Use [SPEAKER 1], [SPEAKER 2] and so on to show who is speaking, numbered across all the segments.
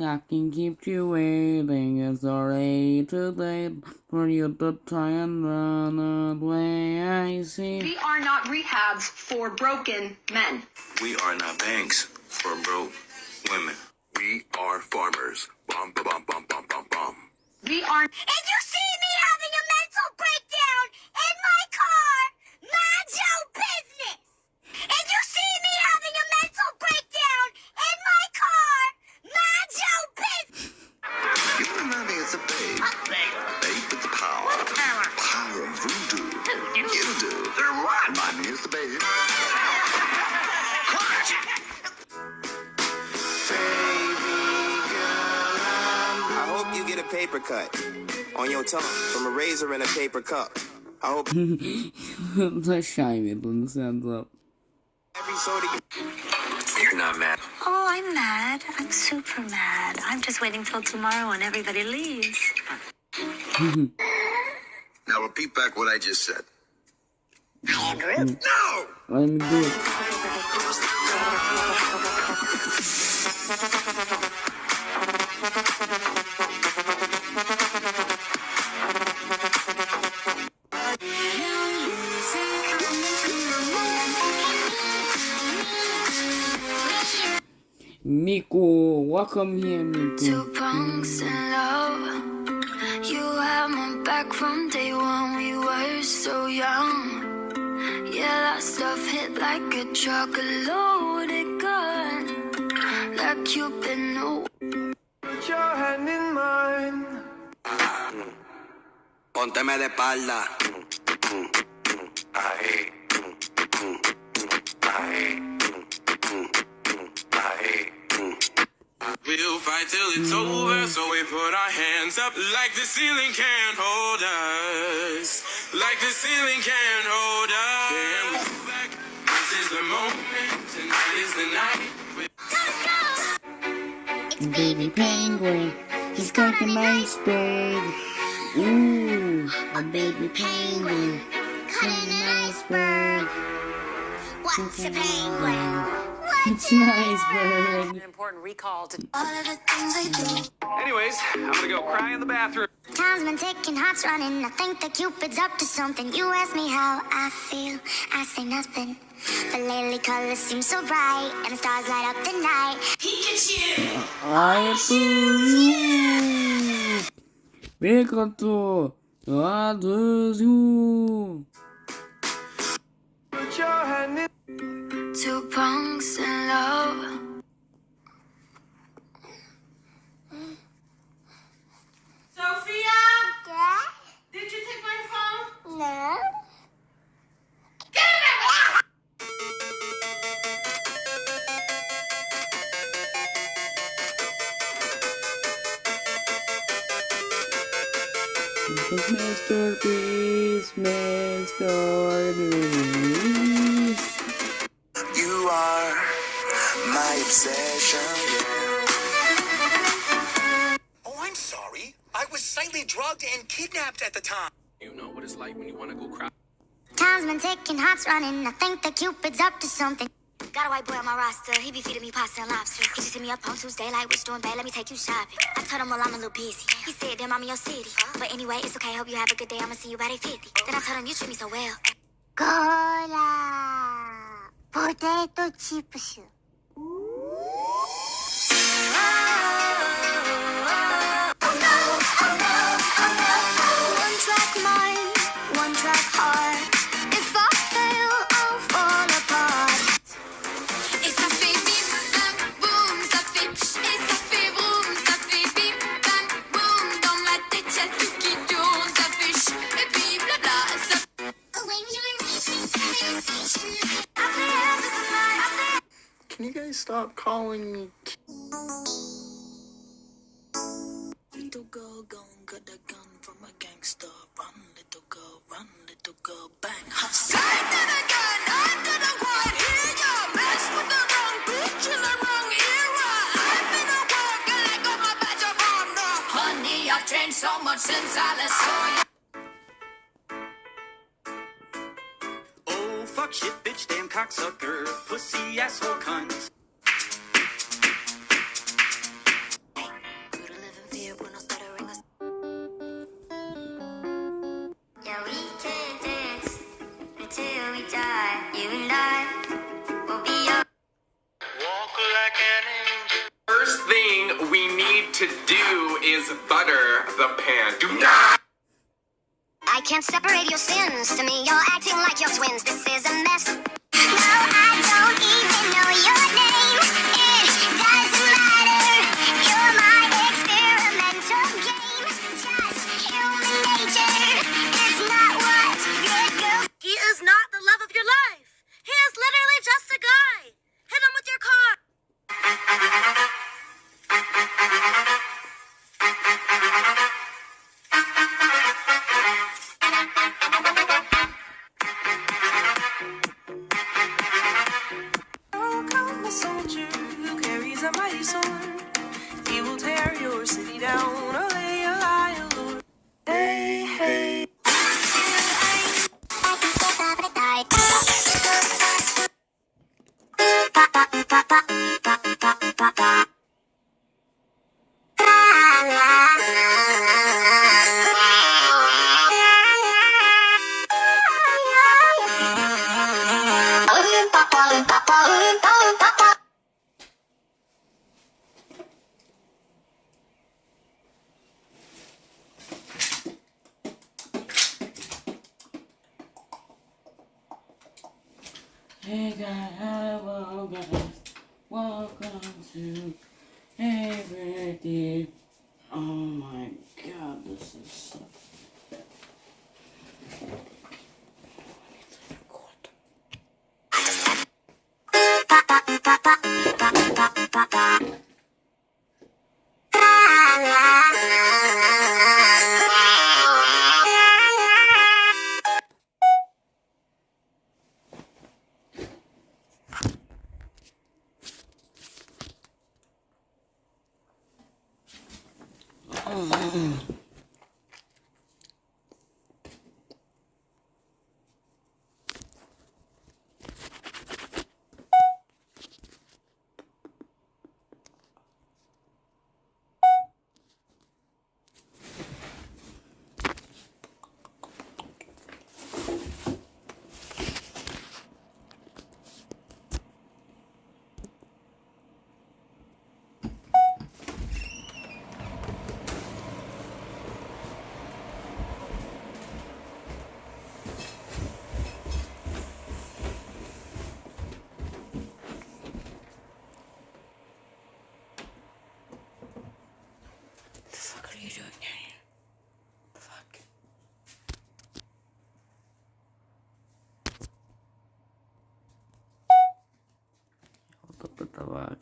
[SPEAKER 1] waiting, I can keep you waiting. It's alright today for you to try and run away. I see.
[SPEAKER 2] We are not rehabs for broken men.
[SPEAKER 3] We are not banks for broke women.
[SPEAKER 4] We are farmers. Bum, ba, bum, bum, bum, bum, bum.
[SPEAKER 2] We are.
[SPEAKER 5] If you see me having a mental breakdown in my car, mind your business. If you see me having a mental breakdown in my car, mind your business.
[SPEAKER 4] You remind me of the babe. Babe with the power. Power of voodoo. You do. They're what? Remind me of the babe.
[SPEAKER 6] I hope you get a paper cut on your tongue from a razor in a paper cup. I hope
[SPEAKER 1] 在下一轮现在
[SPEAKER 6] every soda
[SPEAKER 4] You're not mad.
[SPEAKER 5] Oh, I'm mad. I'm super mad. I'm just waiting till tomorrow when everybody leaves.
[SPEAKER 4] Now repeat back what I just said.
[SPEAKER 5] I agree.
[SPEAKER 4] No!
[SPEAKER 1] Let me do it. Miku, welcome here, Miku.
[SPEAKER 7] Two punks in love. You had my back from day one. We were so young. Yeah, that stuff hit like a truck, a loaded gun. Like Cupid, no.
[SPEAKER 6] put your hand in mine. Pónteme de espalda.
[SPEAKER 4] Ahí. Ahí. Ahí.
[SPEAKER 3] We'll fight till it's over, so we put our hands up like the ceiling can't hold us. Like the ceiling can't hold us. Yeah, move back. This is the moment, tonight is the night.
[SPEAKER 5] It's
[SPEAKER 1] Baby penguin, he's got an iceberg. Ooh, a baby penguin, got an iceberg.
[SPEAKER 5] What's a penguin?
[SPEAKER 1] It's an iceberg.
[SPEAKER 8] An important recall to.
[SPEAKER 7] All of the things I do.
[SPEAKER 9] Anyways, I'm gonna go cry in the bathroom.
[SPEAKER 5] Time's been ticking, heart's running. I think that Cupid's up to something. You ask me how I feel, I say nothing. But lately colors seem so bright, and the stars light up the night.
[SPEAKER 1] I approve. Pikachu, I do you.
[SPEAKER 6] Put your hand in.
[SPEAKER 7] Two punks in love.
[SPEAKER 2] Sophia,
[SPEAKER 5] Yeah?
[SPEAKER 2] did you take my phone?
[SPEAKER 5] No.
[SPEAKER 1] Mr. Beast, Mr. Beast.
[SPEAKER 6] You are my obsession.
[SPEAKER 10] Oh, I'm sorry. I was slightly drugged and kidnapped at the time.
[SPEAKER 9] You know what it's like when you want to go cry.
[SPEAKER 5] Time's been ticking, heart's running. I think that Cupid's up to something. Got a white boy on my roster. He be feeding me pasta and lobster. He just hit me up on Tuesday, like, what you doing, babe? Let me take you shopping. I told him, well, I'm a little busy. He said, damn, I'm in your city. But anyway, it's okay. Hope you have a good day. I'ma see you by day 50. Then I told him, you treat me so well. Cola. Potato chips.
[SPEAKER 7] One track mind, one track heart. If I fail, I'll fall apart. Et ça fait bip, bam, boum, ça fait tch, et ça fait vroom, ça fait bip, bam, boum. Dans ma tête, y'a tout qui tourne, ça fait ch, et puis blabla, ça.
[SPEAKER 6] Can you guys stop calling me?
[SPEAKER 7] Little girl gone, got a gun from a gangster. Run, little girl, bang. Straight to the gun, under the quad. Here you mess with the wrong bitch in the wrong era. I've been at work and I got my badge of honor. Honey, I've changed so much since I last saw you.
[SPEAKER 10] Oh, fuck shit, bitch, damn cocksucker, pussy, asshole, cunt.
[SPEAKER 3] to do is butter the pan. Do not!
[SPEAKER 5] I can't separate your sins. To me, you're acting like you're twins. This is a mess. No, I don't even know your name. It doesn't matter. You're my experimental game. Just human nature. It's not what good girls. He is not the love of your life. He is literally just a guy. Hit him with your car.
[SPEAKER 7] Oh, come a soldier who carries a mighty sword. He will tear your city down or lay a lie low. Hey, hey.
[SPEAKER 1] Hey guys, hello guys, welcome to Everyday. Oh my god, this is so...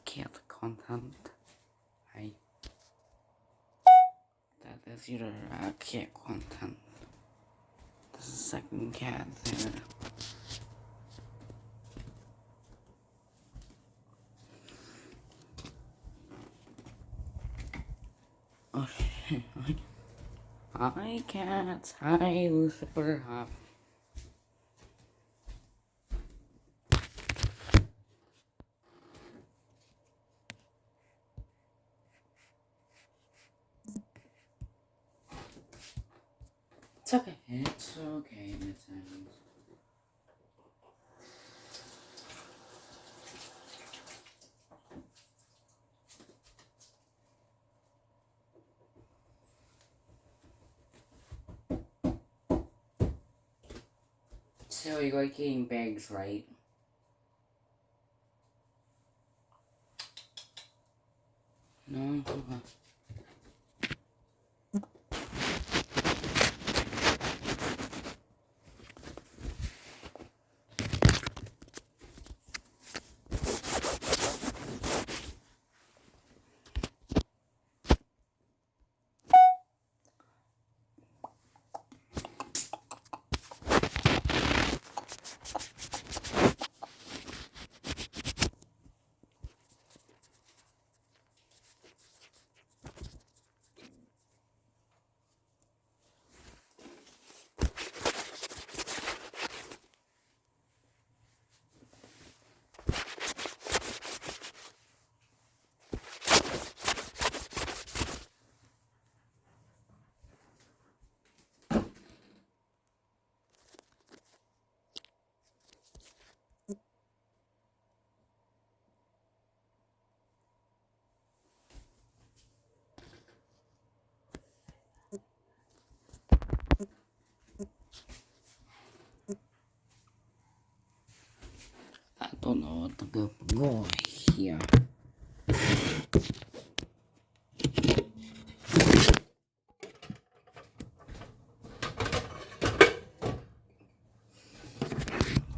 [SPEAKER 1] Cat content. That is your cat content. This is second cat there. Oh shit. Hi cats. Hi Lucifer. It's okay. It's okay, Mittens. So you like eating bags, right? No? good boy here.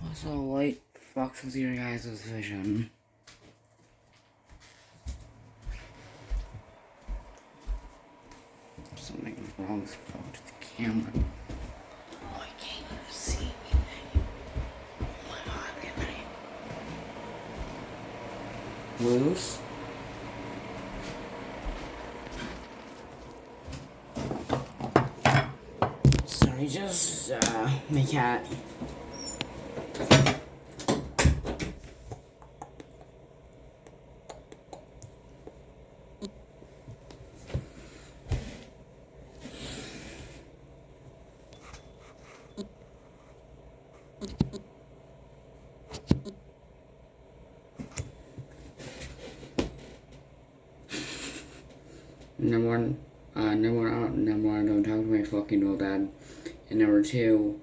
[SPEAKER 1] Also, light foxes your guys' vision. Something wrong with the camera. Why can't you see me? Oh my god, can I lose? Sorry, just my cat. Number one, don't talk to my fucking old dad. And number two,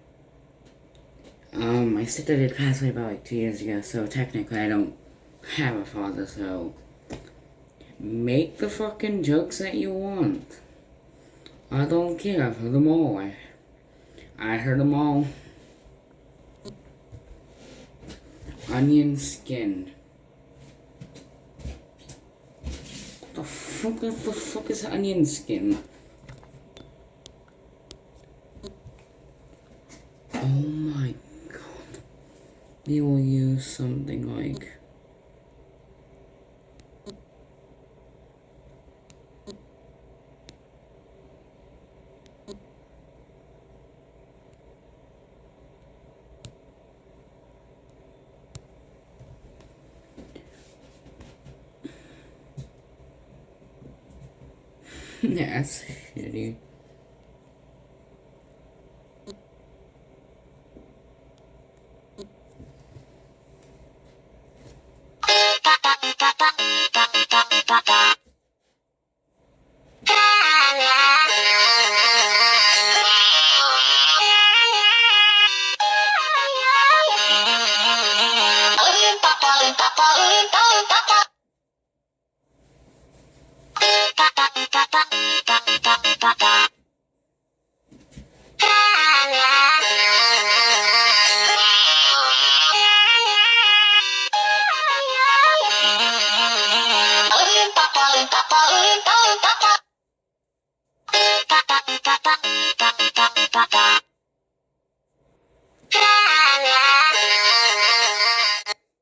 [SPEAKER 1] my stepdad did pass away about like 2 years ago, so technically I don't have a father, so make the fucking jokes that you want. I don't care, I've heard them all. I heard them all. Onion skin. The fuck is onion skin? Oh my god. We will use something like that's shitty.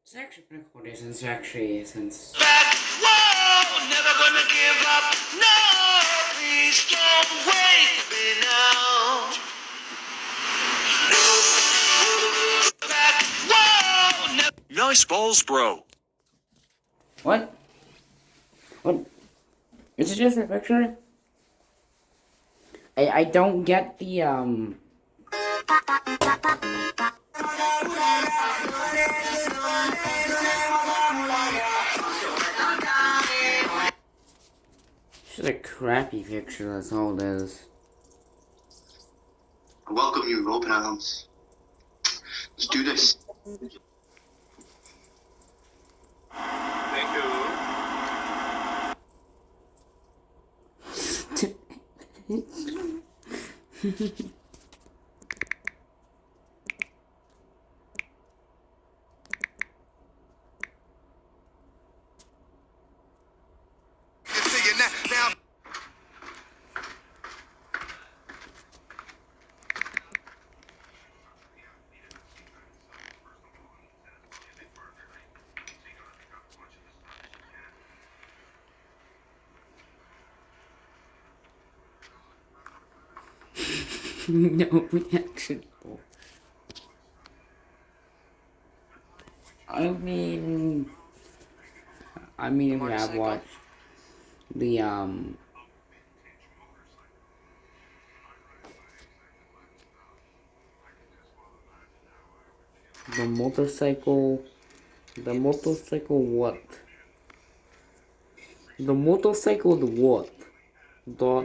[SPEAKER 1] It's actually pretty cool since
[SPEAKER 10] Whoa, never gonna give up. No, please don't wake me now. Back, whoa, nice balls, bro.
[SPEAKER 1] What? What? Is it just a picture? I don't get the It's just a crappy picture, that's all it is.
[SPEAKER 4] I welcome you with open arms. Let's do this.
[SPEAKER 9] Thank you.
[SPEAKER 10] Now.
[SPEAKER 1] No reaction. I mean, if you have watched the motorcycle what? The motorcycle the what? Dot.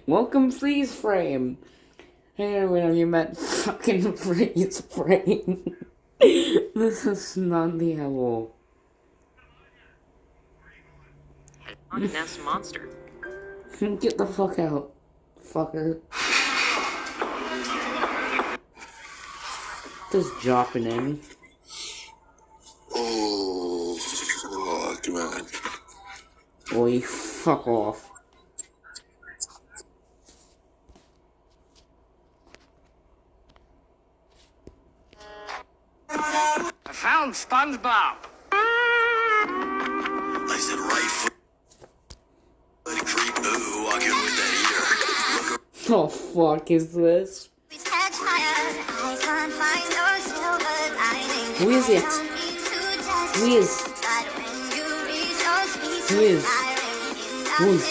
[SPEAKER 1] Welcome, freeze frame. Hey everyone, have you met fucking freeze frame? This is not the level.
[SPEAKER 8] Nest monster.
[SPEAKER 1] Get the fuck out, fucker. Just dropping in.
[SPEAKER 4] Oh, fuck, man.
[SPEAKER 1] Boy, fuck off.
[SPEAKER 10] I found SpongeBob.
[SPEAKER 4] I said right foot. Let it creep. Ooh, I'll get with that eater. Look
[SPEAKER 1] The fuck is this? Who is it? Who is? Who is? Who is?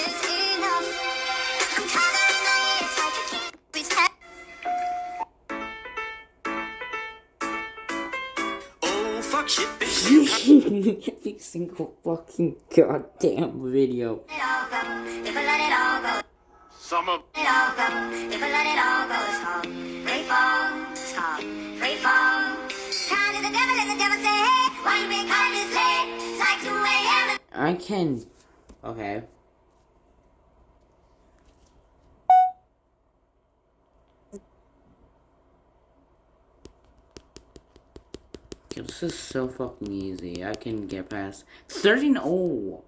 [SPEAKER 10] Oh, fuck shit, bitch.
[SPEAKER 1] Every single fucking goddamn video.
[SPEAKER 10] Summer.
[SPEAKER 1] I can. Okay. This is so fucking easy. I can get past 13. Oh.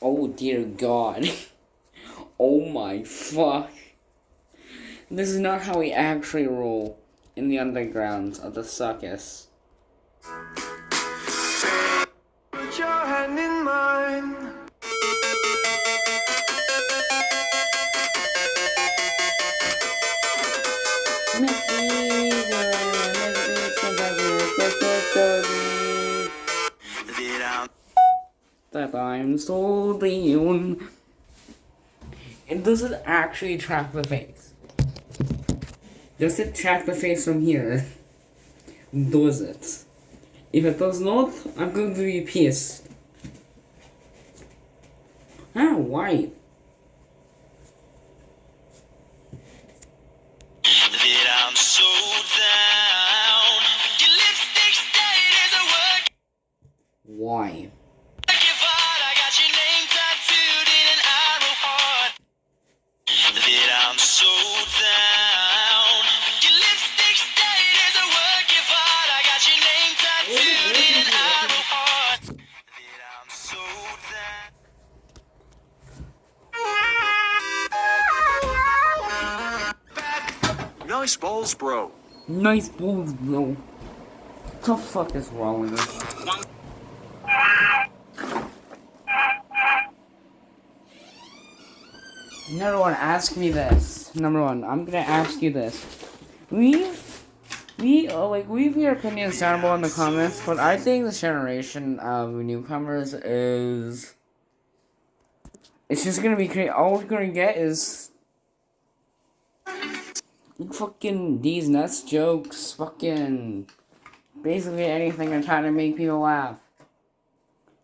[SPEAKER 1] Oh dear God. Oh my fuck. This is not how we actually roll in the underground of the circus.
[SPEAKER 10] Put your hand in mine.
[SPEAKER 1] That I'm so down. It doesn't actually track the face. Does it track the face from here? Does it? If it does not, I'm going to be pissed. Ah, why?
[SPEAKER 10] That I'm so down. Your lipstick stain is a work.
[SPEAKER 1] Why?
[SPEAKER 10] I got your name tattooed in an arrow heart. That I'm so down. Your lipstick stain is a work of art. I got your name tattooed in an arrow heart. That I'm so down. Nice balls, bro.
[SPEAKER 1] Nice balls, bro. What the fuck is wrong with this? Number one, ask me this. Number one, I'm gonna ask you this. Leave your opinions down below in the comments, but I think this generation of newcomers is... It's just gonna be crazy. All we're gonna get is... fucking these nuts jokes, fucking... basically anything to try to make people laugh.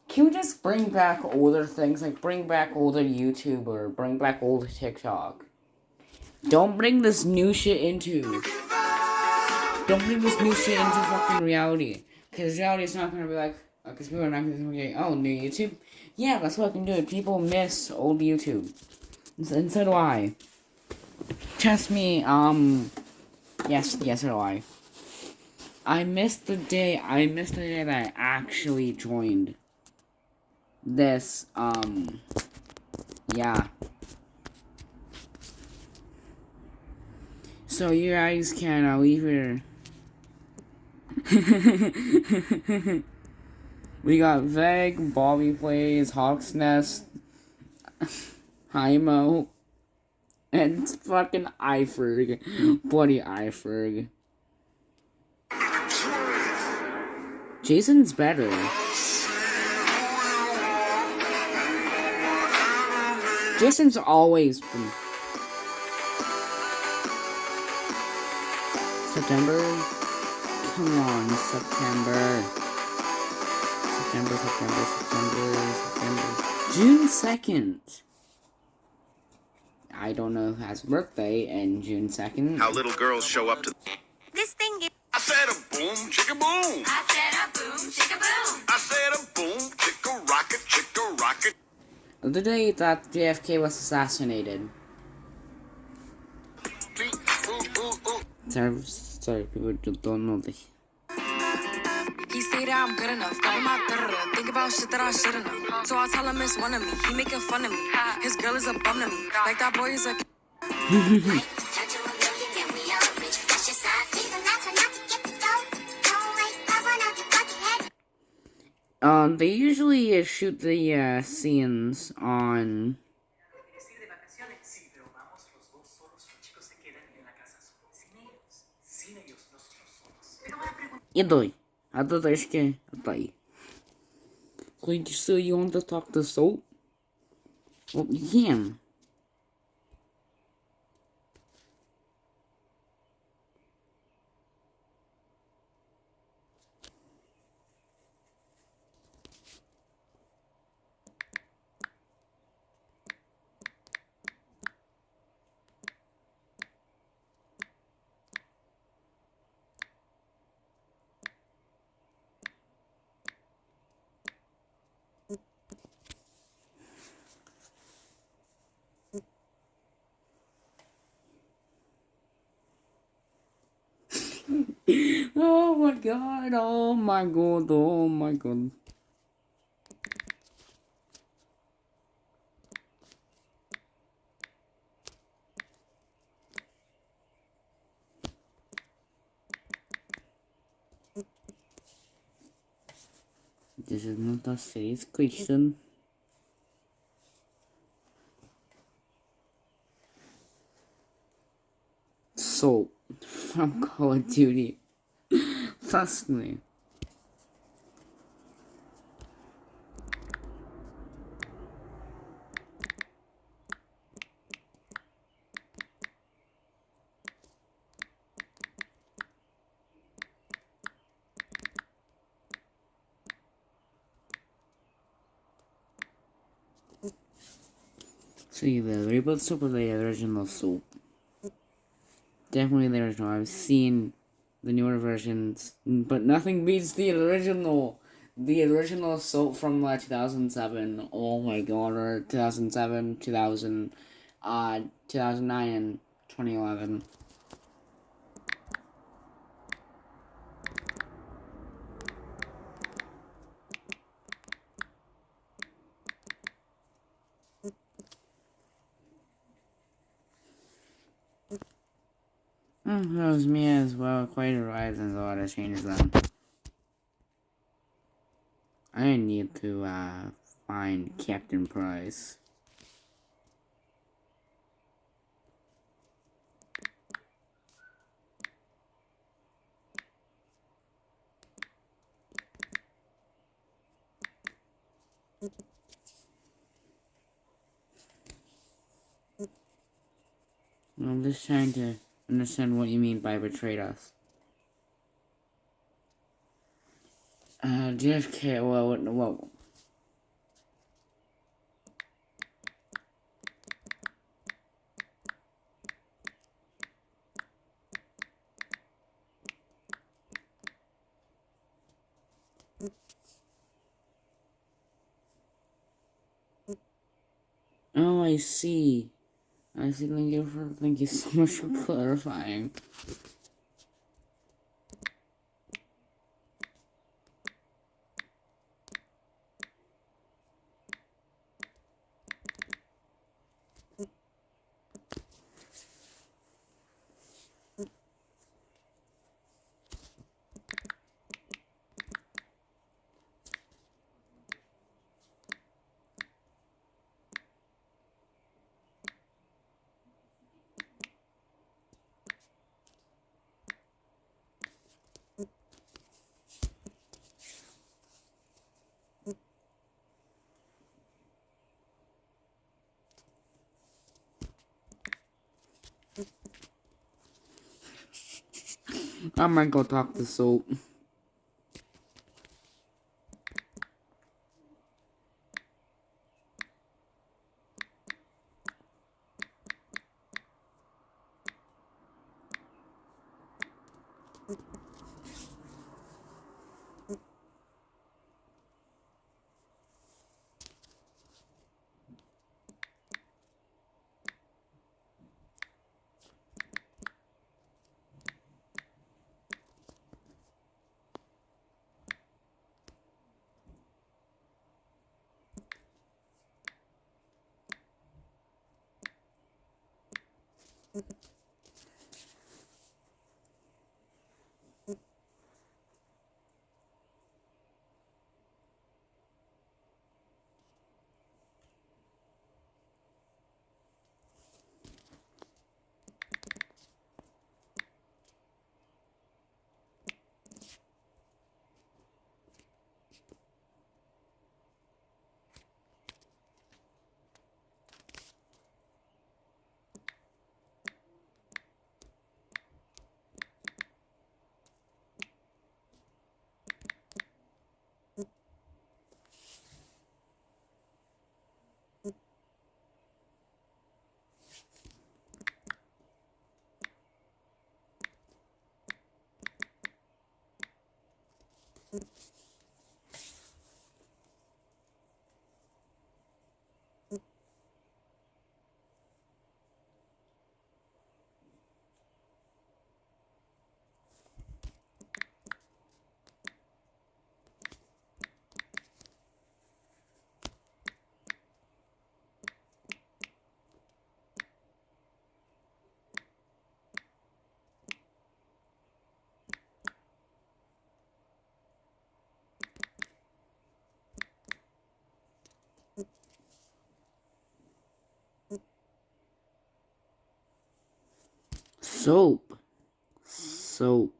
[SPEAKER 1] Can we just bring back older things, like bring back older YouTube or bring back older TikTok? Don't bring this new shit into... Don't bring this new shit into fucking reality. Because reality is not gonna be like... Because people are not gonna be like, oh, new YouTube? Yeah, that's what I can do. People miss old YouTube. And so do I. Trust me, yes, so do I. I missed the day that I actually joined this, yeah. So you guys can leave your... We got Veg, Bobby Plays, Hawk's Nest, Hymo, and fucking iFerg. Bloody iFerg. Jason's better. Jason's always been... September? Come on, September. September. June 2nd. I don't know who has a birthday in June 2nd.
[SPEAKER 6] How little girls show up to.
[SPEAKER 5] This thing is.
[SPEAKER 4] I said a boom, chicka boom.
[SPEAKER 2] I said a boom, chicka boom.
[SPEAKER 4] I said a boom, chicka rocket.
[SPEAKER 1] The day that JFK was assassinated. Sorry, people don't know this.
[SPEAKER 7] He say that I'm good enough. Got my da-da-da. Think about shit that I should've known. So I tell him it's one of me. He making fun of me. His girl is a bum to me. Like that boy is a.
[SPEAKER 1] They usually shoot the scenes on. E doy. A to troszkę tutaj. Wait, so you want to talk to Soap? Well, you can. Oh my god, oh my god, oh my god. This is not a serious question. So, from Call of Duty. Trust me. See, the reboot Soup or the original Soup? Definitely the original. I've seen the newer versions, but nothing beats the original. The original Soap from 2007. Oh my god, or 2007, 2009, and 2011. That was me as well. Quite a rise and a lot of changes then. I need to find Captain Price. I'm just trying to understand what you mean by betrayed us. JFK, well. Oh, I see. Thank you so much for clarifying. I might go talk to Soap. Soap. Soap.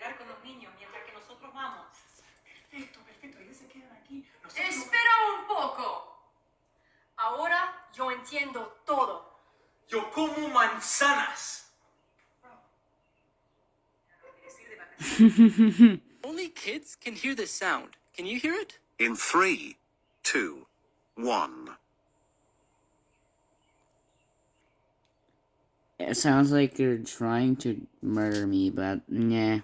[SPEAKER 7] jugar con los niños mientras que nosotros vamos.
[SPEAKER 9] Perfecto, perfecto. Ellos se quedan aquí.
[SPEAKER 7] ¡Espera un poco! Ahora yo entiendo todo.
[SPEAKER 9] Yo como manzanas.
[SPEAKER 10] Only kids can hear this sound. Can you hear it?
[SPEAKER 4] In 3, 2, 1.
[SPEAKER 1] It sounds like you're trying to murder me, but nah.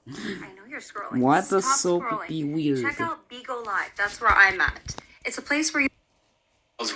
[SPEAKER 2] I know you're scrolling.
[SPEAKER 1] What the
[SPEAKER 2] Stop
[SPEAKER 1] soap
[SPEAKER 2] scrolling.
[SPEAKER 1] be weird?
[SPEAKER 2] Check out Beagle Live. That's where I'm at. It's a place where you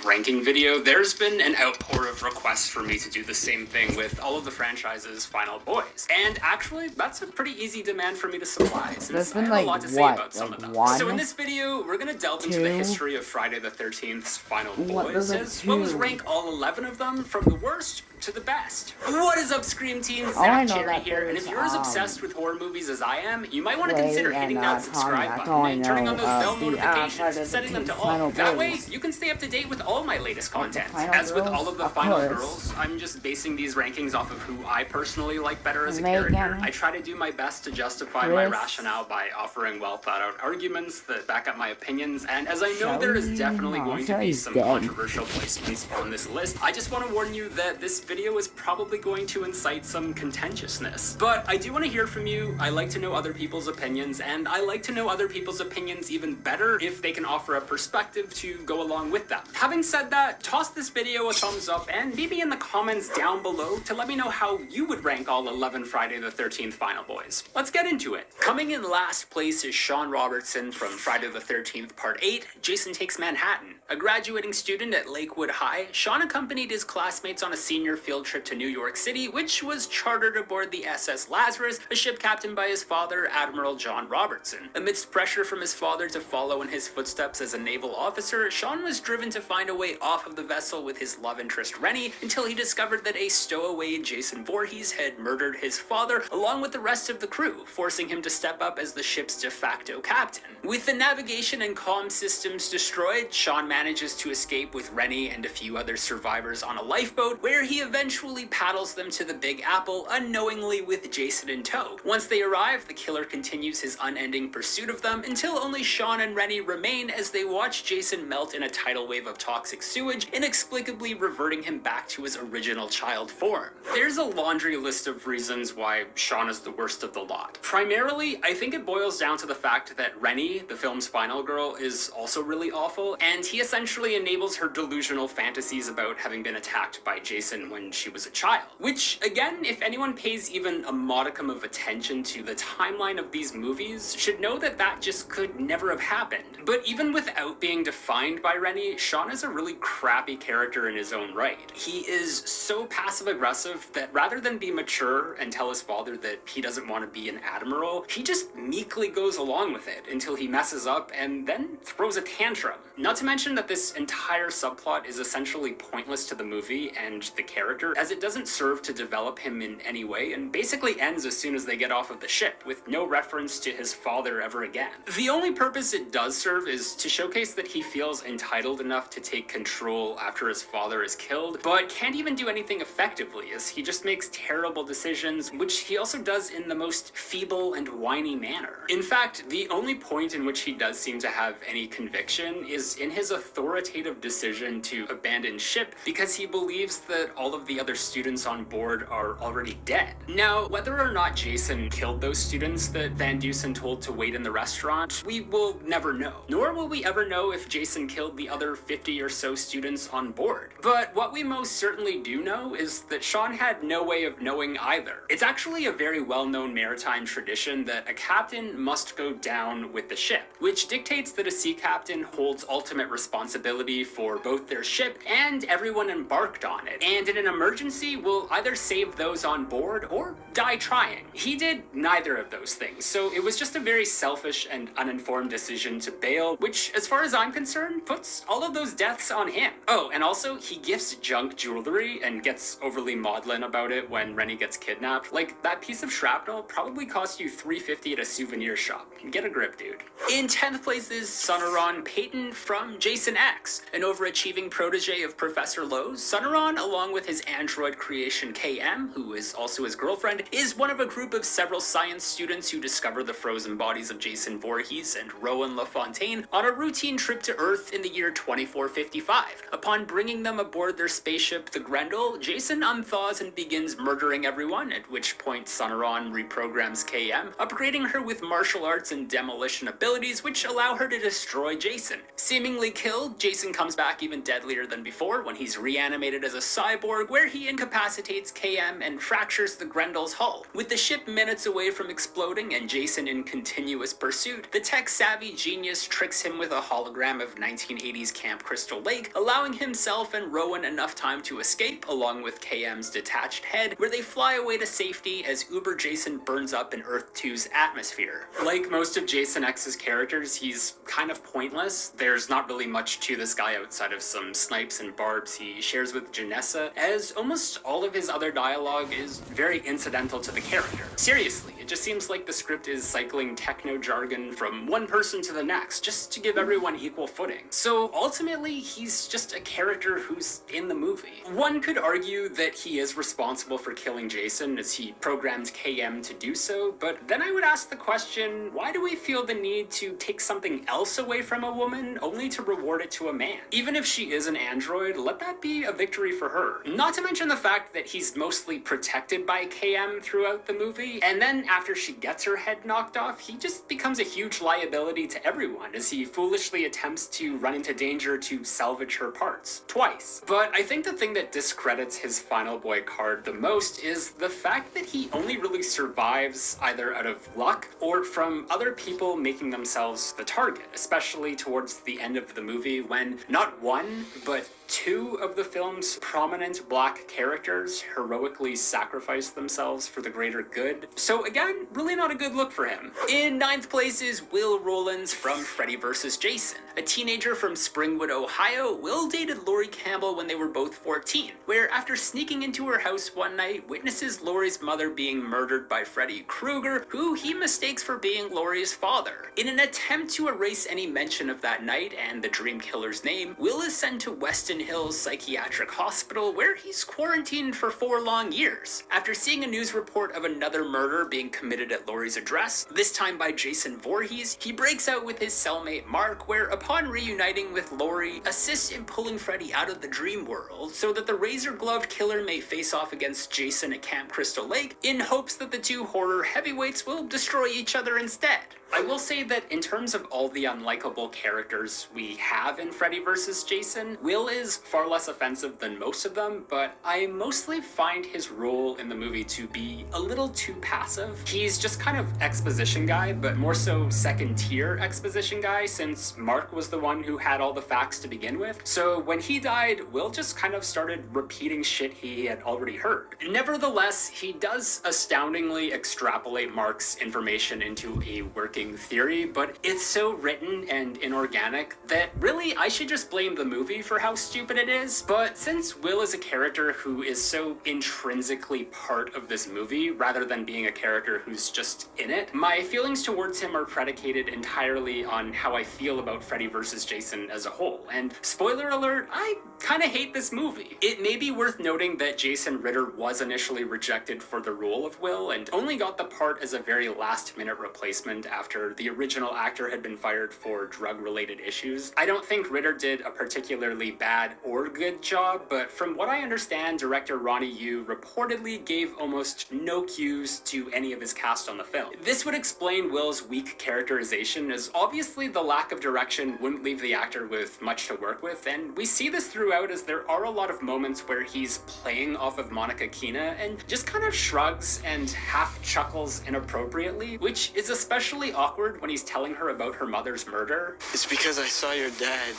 [SPEAKER 11] ranking video, there's been an outpour of requests for me to do the same thing with all of the franchise's Final Boys. And actually, that's a pretty easy demand for me to supply, since
[SPEAKER 1] There's been,
[SPEAKER 11] I have
[SPEAKER 1] like,
[SPEAKER 11] a lot to say
[SPEAKER 1] what,
[SPEAKER 11] about some
[SPEAKER 1] like
[SPEAKER 11] of them.
[SPEAKER 1] one,
[SPEAKER 11] So in this video, we're gonna delve into the
[SPEAKER 1] 2?
[SPEAKER 11] history of Friday the 13th's Final
[SPEAKER 1] What
[SPEAKER 11] Boys,
[SPEAKER 1] does a
[SPEAKER 11] as well as
[SPEAKER 1] 2?
[SPEAKER 11] rank all 11 of them from the worst to the best. What is up, Scream Team?
[SPEAKER 1] Oh, I
[SPEAKER 11] Zach
[SPEAKER 1] know
[SPEAKER 11] Cherry
[SPEAKER 1] that
[SPEAKER 11] here, and if
[SPEAKER 1] there's,
[SPEAKER 11] you're as obsessed with horror movies as I am, you might want to
[SPEAKER 1] Wait,
[SPEAKER 11] consider
[SPEAKER 1] and,
[SPEAKER 11] hitting that subscribe
[SPEAKER 1] Tommy,
[SPEAKER 11] button and turning on those bell
[SPEAKER 1] the,
[SPEAKER 11] notifications,
[SPEAKER 1] Friday the
[SPEAKER 11] setting them to
[SPEAKER 1] 13th
[SPEAKER 11] all.
[SPEAKER 1] Final
[SPEAKER 11] That way,
[SPEAKER 1] Boys.
[SPEAKER 11] you can stay up to date with all my latest content.
[SPEAKER 1] Final
[SPEAKER 11] As with
[SPEAKER 1] Girls?
[SPEAKER 11] all of the
[SPEAKER 1] Of
[SPEAKER 11] Final
[SPEAKER 1] course.
[SPEAKER 11] Girls, I'm just basing these rankings off of who I personally like better as a
[SPEAKER 1] Megan.
[SPEAKER 11] character. I try to do my best to justify my
[SPEAKER 1] Chris.
[SPEAKER 11] rationale by offering well thought out arguments that back up my opinions, and as I know
[SPEAKER 1] Shall
[SPEAKER 11] there is
[SPEAKER 1] we?
[SPEAKER 11] definitely
[SPEAKER 1] Aw,
[SPEAKER 11] going to be
[SPEAKER 1] Shelley's
[SPEAKER 11] some
[SPEAKER 1] dead.
[SPEAKER 11] controversial placements on this list, I just want to warn you that this video is probably going to incite some contentiousness. But I do want to hear from you. I like to know other people's opinions, and I like to know other people's opinions even better if they can offer a perspective to go along with them. Having said that, toss this video a thumbs up and leave me in the comments down below to let me know how you would rank all 11 Friday the 13th Final Boys. Let's get into it. Coming in last place is Sean Robertson from Friday the 13th Part 8, Jason Takes Manhattan. A graduating student at Lakewood High, Sean accompanied his classmates on a senior field trip to New York City, which was chartered aboard the SS Lazarus, a ship captained by his father, Admiral John Robertson. Amidst pressure from his father to follow in his footsteps as a naval officer, Sean was driven to find a way off of the vessel with his love interest Rennie until he discovered that a stowaway Jason Voorhees had murdered his father along with the rest of the crew, forcing him to step up as the ship's de facto captain. With the navigation and comm systems destroyed, Sean manages to escape with Rennie and a few other survivors on a lifeboat, where he eventually paddles them to the Big Apple, unknowingly with Jason in tow. Once they arrive, the killer continues his unending pursuit of them until only Sean and Rennie remain as they watch Jason melt in a tidal wave of toxic sewage, inexplicably reverting him back to his original child form. There's a laundry list of reasons why Sean is the worst of the lot. Primarily, I think it boils down to the fact that Rennie, the film's final girl, is also really awful, and he essentially enables her delusional fantasies about having been attacked by Jason when she was a child. Which, again, if anyone pays even a modicum of attention to the timeline of these movies, should know that that just could never have happened. But even without being defined by Rennie, Sean is a really crappy character in his own right. He is so passive-aggressive that rather than be mature and tell his father that he doesn't want to be an admiral, he just meekly goes along with it until he messes up and then throws a tantrum. Not to mention that this entire subplot is essentially pointless to the movie and the character, as it doesn't serve to develop him in any way and basically ends as soon as they get off of the ship, with no reference to his father ever again. The only purpose it does serve is to showcase that he feels entitled enough to take control after his father is killed, but can't even do anything effectively, as he just makes terrible decisions, which he also does in the most feeble and whiny manner. In fact, the only point in which he does seem to have any conviction is in his authoritative decision to abandon ship because he believes that all of the other students on board are already dead. Now, whether or not Jason killed those students that Van Dusen told to wait in the restaurant, we will never know. Nor will we ever know if Jason killed the other 50 or so students on board. But what we most certainly do know is that Sean had no way of knowing either. It's actually a very well-known maritime tradition that a captain must go down with the ship, which dictates that a sea captain holds ultimate responsibility for both their ship and everyone embarked on it, and in an emergency will either save those on board or die trying. He did neither of those things, so it was just a very selfish and uninformed decision to bail, which, as far as I'm concerned, puts all of those death's on him. Oh, and also, he gifts junk jewelry and gets overly maudlin about it when Rennie gets kidnapped. Like, that piece of shrapnel probably cost you $3.50 at a souvenir shop. Get a grip, dude. In 10th place is Sonoran Payton from Jason X, an overachieving protege of Professor Lowe's. Sonoran, along with his android creation KM, who is also his girlfriend, is one of a group of several science students who discover the frozen bodies of Jason Voorhees and Rowan LaFontaine on a routine trip to Earth in the year 2455. Upon bringing them aboard their spaceship, the Grendel, Jason unthaws and begins murdering everyone, at which point Sonoran reprograms KM, upgrading her with martial arts and demolition abilities which allow her to destroy Jason. Seemingly killed, Jason comes back even deadlier than before when he's reanimated as a cyborg, where he incapacitates KM and fractures the Grendel's hull. With the ship minutes away from exploding and Jason in continuous pursuit, the tech-savvy genius tricks him with a hologram of 1980s Camp Crystal Lake, allowing himself and Rowan enough time to escape, along with KM's detached head, where they fly away to safety as Uber Jason burns up in Earth 2's atmosphere. Like most of Jason X's characters, he's kind of pointless. There's not really much to this guy outside of some snipes and barbs he shares with Janessa, as almost all of his other dialogue is very incidental to the character. Seriously, it just seems like the script is cycling techno jargon from one person to the next, just to give everyone equal footing. So ultimately, he's just a character who's in the movie. One could argue that he is responsible for killing Jason, as he programmed KM to do so, but then I would ask the question, why do we feel the need to take something else away from a woman only to reward it to a man? Even if she is an android, let that be a victory for her. Not to mention the fact that he's mostly protected by KM throughout the movie, and then after she gets her head knocked off, he just becomes a huge liability to everyone as he foolishly attempts to run into danger to salvage her parts. Twice. But I think the thing that discredits his final boy card the most is the fact that he only really survives either out of luck or from other people making themselves the target, especially towards the end of the movie when not one, but two of the film's prominent black characters heroically sacrifice themselves for the greater good. So again, really not a good look for him. In 9th place is Will Rowlands from Freddy vs. Jason. A teenager from Springwood, Ohio, Will dated Laurie Campbell when they were both 14, where after sneaking into her house one night, witnesses Laurie's mother being murdered by Freddy Krueger, who he mistakes for being Laurie's father. In an attempt to erase any mention of that night and the dream killer's name, Will is sent to Weston Hills Psychiatric Hospital, where he's quarantined for 4 long years. After seeing a news report of another murder being committed at Laurie's address, this time by Jason Voorhees, he breaks out with his cellmate Mark, where upon reuniting with Laurie, assists in pulling Freddy out of the dream world so that the razor-gloved killer may face off against Jason at Camp Crystal Lake, in hopes that the two horror heavyweights will destroy each other instead. I will say that in terms of all the unlikable characters we have in Freddy vs. Jason, Will is far less offensive than most of them, but I mostly find his role in the movie to be a little too passive. He's just kind of exposition guy, but more so second tier exposition guy, since Mark was the one who had all the facts to begin with. So when he died, Will just kind of started repeating shit he had already heard. Nevertheless, he does astoundingly extrapolate Mark's information into a working theory, but it's so written and inorganic that really I should just blame the movie for how stupid it is. But since Will is a character who is so intrinsically part of this movie rather than being a character who's just in it, my feelings towards him are predicated entirely on how I feel about Freddy vs. Jason as a whole. And spoiler alert, I kind of hate this movie. It may be worth noting that Jason Ritter was initially rejected for the role of Will and only got the part as a very last-minute replacement after the original actor had been fired for drug-related issues. I don't think Ritter did a particularly bad or good job, but from what I understand, director Ronnie Yu reportedly gave almost no cues to any of his cast on the film. This would explain Will's weak characterization, as obviously the lack of direction wouldn't leave the actor with much to work with, and we see this throughout as there are a lot of moments where he's playing off of Monica Keena and just kind of shrugs and half chuckles inappropriately, which is especially awkward when he's telling her about her mother's murder.
[SPEAKER 12] It's because I saw your dad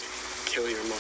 [SPEAKER 12] kill your mom.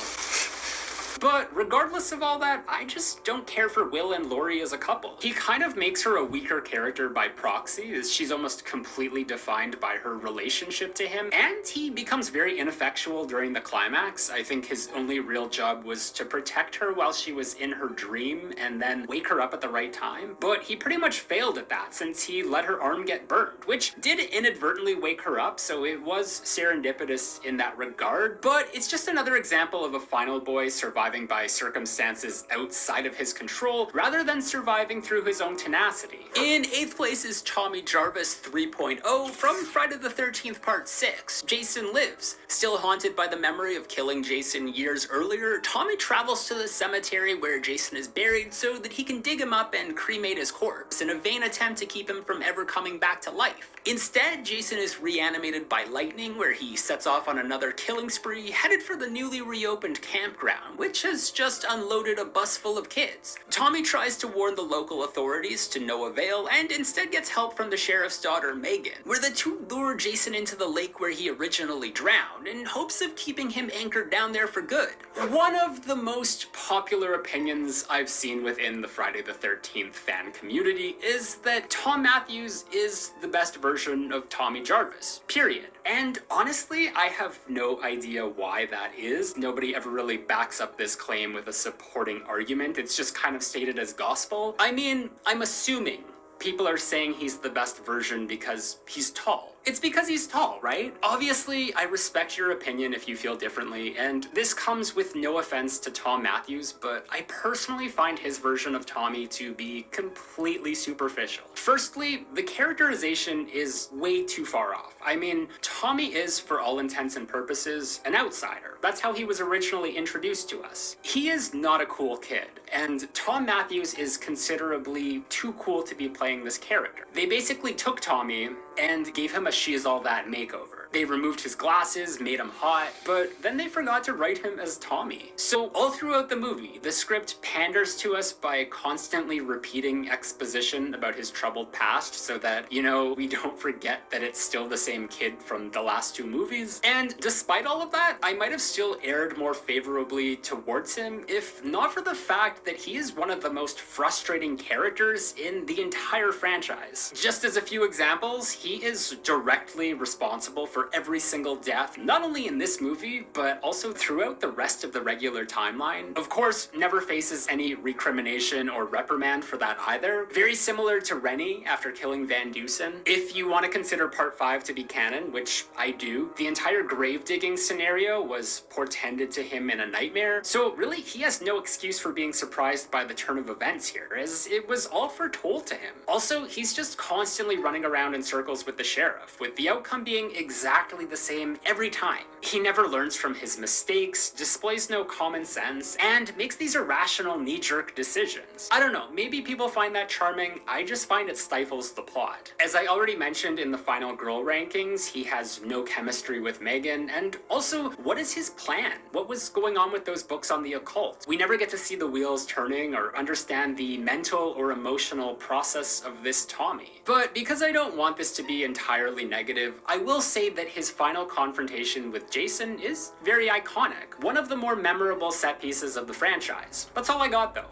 [SPEAKER 11] But regardless of all that, I just don't care for Will and Laurie as a couple. He kind of makes her a weaker character by proxy, as she's almost completely defined by her relationship to him, and he becomes very ineffectual during the climax. I think his only real job was to protect her while she was in her dream and then wake her up at the right time, but he pretty much failed at that since he let her arm get burned, which did inadvertently wake her up, so it was serendipitous in that regard, but it's just another example of a final boy surviving by circumstances outside of his control rather than surviving through his own tenacity. In 8th place is Tommy Jarvis 3.0 from Friday the 13th Part 6, Jason Lives. Still haunted by the memory of killing Jason years earlier, Tommy travels to the cemetery where Jason is buried so that he can dig him up and cremate his corpse in a vain attempt to keep him from ever coming back to life. Instead, Jason is reanimated by lightning, where he sets off on another killing spree, headed for the newly reopened campground, which has just unloaded a bus full of kids. Tommy tries to warn the local authorities to no avail, and instead gets help from the sheriff's daughter Megan, where the two lure Jason into the lake where he originally drowned, in hopes of keeping him anchored down there for good. One of the most popular opinions I've seen within the Friday the 13th fan community is that Tom Matthews is the best version of Tommy Jarvis, period. And honestly, I have no idea why that is. Nobody ever really backs up this claim with a supporting argument. It's just kind of stated as gospel. I mean, I'm assuming people are saying he's the best version because he's tall. It's because he's tall, right? Obviously, I respect your opinion if you feel differently, and this comes with no offense to Tom Matthews, but I personally find his version of Tommy to be completely superficial. Firstly, the characterization is way too far off. I mean, Tommy is, for all intents and purposes, an outsider. That's how he was originally introduced to us. He is not a cool kid, and Tom Matthews is considerably too cool to be playing this character. They basically took Tommy and gave him a She Is All That makeover. They removed his glasses, made him hot, but then they forgot to write him as Tommy. So all throughout the movie, the script panders to us by constantly repeating exposition about his troubled past so that, you know, we don't forget that it's still the same kid from the last two movies. And despite all of that, I might have still erred more favorably towards him if not for the fact that he is one of the most frustrating characters in the entire franchise. Just as a few examples, he is directly responsible for every single death, not only in this movie, but also throughout the rest of the regular timeline. Of course, never faces any recrimination or reprimand for that either. Very similar to Rennie after killing Van Dusen. If you want to consider Part 5 to be canon, which I do, the entire grave digging scenario was portended to him in a nightmare, so really he has no excuse for being surprised by the turn of events here, as it was all foretold to him. Also, he's just constantly running around in circles with the sheriff, with the outcome being exactly the same every time. He never learns from his mistakes, displays no common sense, and makes these irrational knee-jerk decisions. I don't know, maybe people find that charming, I just find it stifles the plot. As I already mentioned in the final girl rankings, he has no chemistry with Megan, and also, what is his plan? What was going on with those books on the occult? We never get to see the wheels turning or understand the mental or emotional process of this Tommy. But because I don't want this to be entirely negative, I will say that his final confrontation with Jason is very iconic. One of the more memorable set pieces of the franchise. That's all I got though.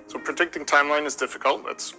[SPEAKER 12] So predicting timeline is difficult. It's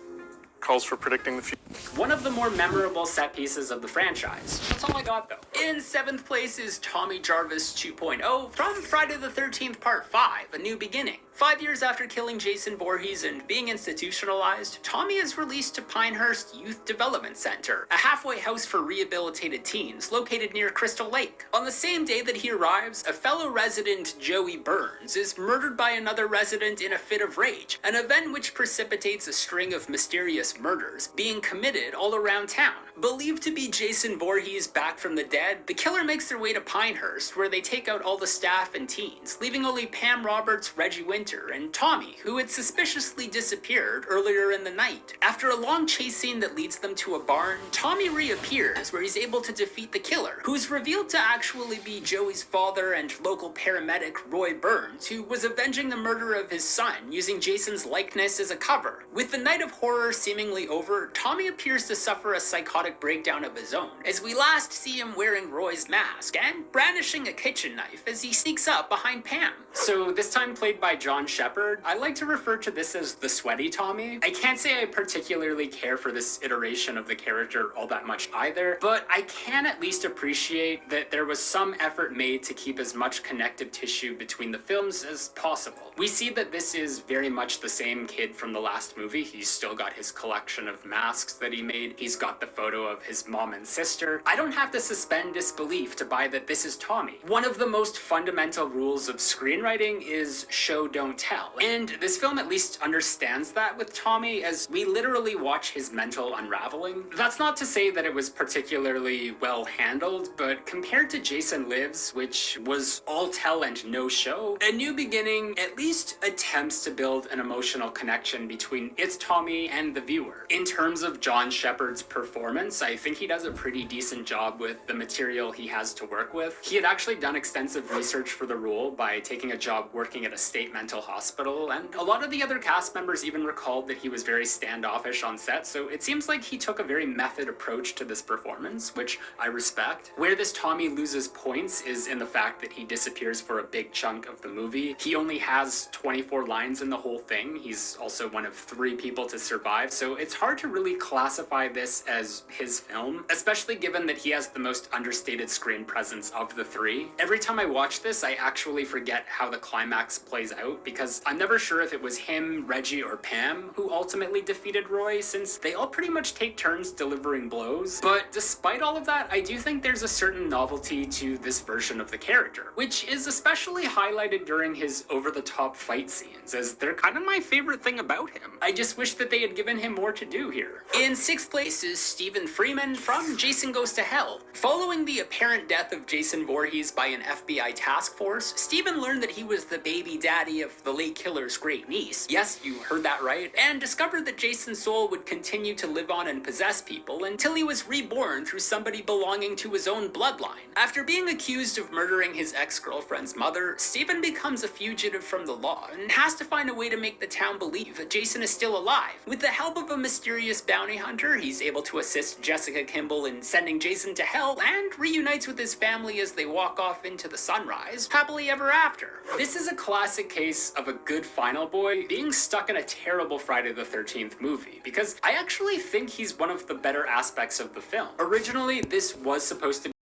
[SPEAKER 12] calls for predicting the future.
[SPEAKER 11] One of the more memorable set pieces of the franchise. That's all I got though. In 7th place is Tommy Jarvis 2.0 from Friday the 13th Part 5, A New Beginning. 5 years after killing Jason Voorhees and being institutionalized, Tommy is released to Pinehurst Youth Development Center, a halfway house for rehabilitated teens located near Crystal Lake. On the same day that he arrives, a fellow resident, Joey Burns, is murdered by another resident in a fit of rage, an event which precipitates a string of mysterious murders being committed all around town. Believed to be Jason Voorhees back from the dead, the killer makes their way to Pinehurst, where they take out all the staff and teens, leaving only Pam Roberts, Reggie Winter, Winter and Tommy, who had suspiciously disappeared earlier in the night. After a long chase scene that leads them to a barn, Tommy reappears where he's able to defeat the killer, who's revealed to actually be Joey's father and local paramedic Roy Burns, who was avenging the murder of his son using Jason's likeness as a cover. With the night of horror seemingly over, Tommy appears to suffer a psychotic breakdown of his own, as we last see him wearing Roy's mask and brandishing a kitchen knife as he sneaks up behind Pam. So this time played by John Shepard, I like to refer to this as the sweaty Tommy. I can't say I particularly care for this iteration of the character all that much either, but I can at least appreciate that there was some effort made to keep as much connective tissue between the films as possible. We see that this is very much the same kid from the last movie. He's still got his collection of masks that he made. He's got the photo of his mom and sister. I don't have to suspend disbelief to buy that this is Tommy. One of the most fundamental rules of screenwriting is show don't tell. And this film at least understands that with Tommy, as we literally watch his mental unraveling. That's not to say that it was particularly well handled, but compared to Jason Lives, which was all tell and no show, A New Beginning at least attempts to build an emotional connection between its Tommy and the viewer. In terms of John Shepard's performance, I think he does a pretty decent job with the material he has to work with. He had actually done extensive research for the role by taking a job working at a state mental hospital, and a lot of the other cast members even recalled that he was very standoffish on set, so it seems like he took a very method approach to this performance, which I respect. Where this Tommy loses points is in the fact that he disappears for a big chunk of the movie. He only has 24 lines in the whole thing. He's also one of 3 people to survive, so it's hard to really classify this as his film, especially given that he has the most understated screen presence of the 3. Every time I watch this, I actually forget how the climax plays out, because I'm never sure if it was him, Reggie, or Pam who ultimately defeated Roy, since they all pretty much take turns delivering blows. But despite all of that, I do think there's a certain novelty to this version of the character, which is especially highlighted during his over-the-top fight scenes, as they're kind of my favorite thing about him. I just wish that they had given him more to do here. In 6th place is Stephen Freeman from Jason Goes to Hell. Following the apparent death of Jason Voorhees by an FBI task force, Stephen learned that he was the baby daddy of the late killer's great niece. Yes, you heard that right. And discovered that Jason's soul would continue to live on and possess people until he was reborn through somebody belonging to his own bloodline. After being accused of murdering his ex-girlfriend's mother, Stephen becomes a fugitive from the law and has to find a way to make the town believe that Jason is still alive. With the help of a mysterious bounty hunter, he's able to assist Jessica Kimball in sending Jason to hell and reunites with his family as they walk off into the sunrise, happily ever after. This is a classic case of a good final boy being stuck in a terrible Friday the 13th movie, because I actually think he's one of the better aspects of the film. Originally, this was supposed to